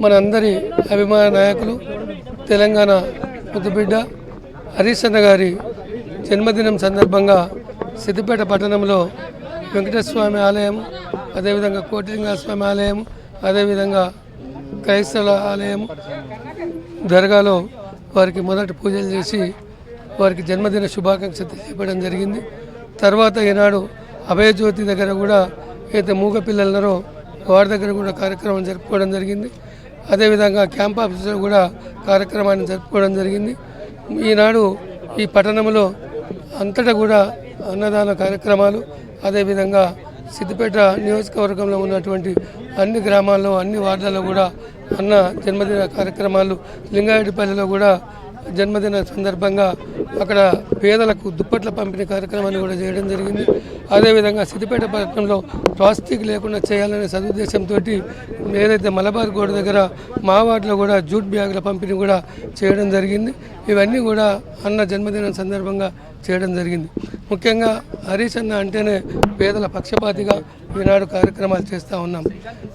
మనందరి అభిమాన నాయకులు తెలంగాణ ముద్దుబిడ్డ హరీష్ అన్న గారి జన్మదినం సందర్భంగా సిద్దిపేట పట్టణంలో వెంకటేశ్వర స్వామి ఆలయం, అదేవిధంగా కోటిలింగ స్వామి ఆలయం, అదేవిధంగా క్రైస్తవుల ఆలయం దర్గాలో వారికి మొదటి పూజలు చేసి వారికి జన్మదిన శుభాకాంక్షలు తెలియపడం జరిగింది. తర్వాత ఈనాడు అభయజ్యోతి దగ్గర కూడా అయితే మూగ పిల్లలున్నారో వారి దగ్గర కూడా కార్యక్రమం జరుపుకోవడం జరిగింది. అదేవిధంగా క్యాంప్ ఆఫీసులో కూడా కార్యక్రమాన్ని జరుపుకోవడం జరిగింది. ఈనాడు ఈ పట్టణంలో అంతటా కూడా అన్నదాన కార్యక్రమాలు, అదేవిధంగా సిద్దిపేట నియోజకవర్గంలో ఉన్నటువంటి అన్ని గ్రామాల్లో అన్ని వార్డులలో కూడా అన్న జన్మదిన కార్యక్రమాలు, లింగారెడ్డిపల్లిలో కూడా జన్మదిన సందర్భంగా అక్కడ పేదలకు దుప్పట్ల పంపిణీ కార్యక్రమాన్ని కూడా చేయడం జరిగింది. అదేవిధంగా సిద్దిపేట పట్టణంలో ప్లాస్టిక్ లేకుండా చేయాలనే సదుద్దేశంతో ఏదైతే మలబార్ గోడ దగ్గర మా వార్డులో కూడా జూట్ బ్యాగుల పంపిణీ కూడా చేయడం జరిగింది. ఇవన్నీ కూడా అన్న జన్మదినం సందర్భంగా చేయడం జరిగింది. ముఖ్యంగా హరీష్ అన్న అంటేనే పేదల పక్షపాతిగా ఈనాడు కార్యక్రమాలు చేస్తూ ఉన్నాం.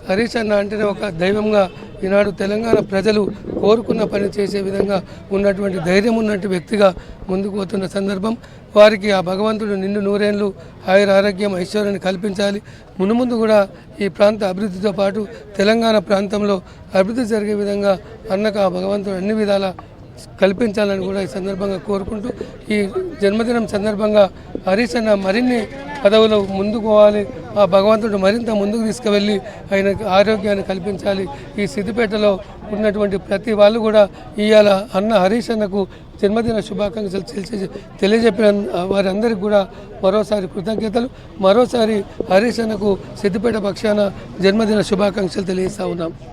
హరీష్ అన్న అంటేనే ఒక దైవంగా ఈనాడు తెలంగాణ ప్రజలు కోరుకున్న పని చేసే విధంగా ఉన్నటువంటి ధైర్యం ఉన్నటువంటి వ్యక్తిగా ముందుకు పోతున్న సందర్భం. వారికి ఆ భగవంతుడు నిండు నూరేళ్ళు ఆయుర ఆరోగ్యం ఐశ్వర్యాన్ని కల్పించాలి. మునుముందు కూడా ఈ ప్రాంత అభివృద్ధితో పాటు తెలంగాణ ప్రాంతంలో అభివృద్ధి జరిగే విధంగా అన్నకు ఆ భగవంతుడు అన్ని విధాలా కల్పించాలని కూడా ఈ సందర్భంగా కోరుకుంటూ, ఈ జన్మదినం సందర్భంగా హరీష్ అన్న మరిన్ని పదవులు ముందుకు పోవాలి, ఆ భగవంతుడు మరింత ముందుకు తీసుకువెళ్ళి ఆయనకు ఆరోగ్యాన్ని కల్పించాలి. ఈ సిద్దిపేటలో ఉన్నటువంటి ప్రతి వాళ్ళు కూడా ఇవాళ అన్న హరీష్ అన్నకు జన్మదిన శుభాకాంక్షలు తెలియజెప్పిన వారందరికీ కూడా మరోసారి కృతజ్ఞతలు. మరోసారి హరీష్ అన్నకు సిద్దిపేట పక్షాన జన్మదిన శుభాకాంక్షలు తెలియజేస్తూ ఉన్నాం.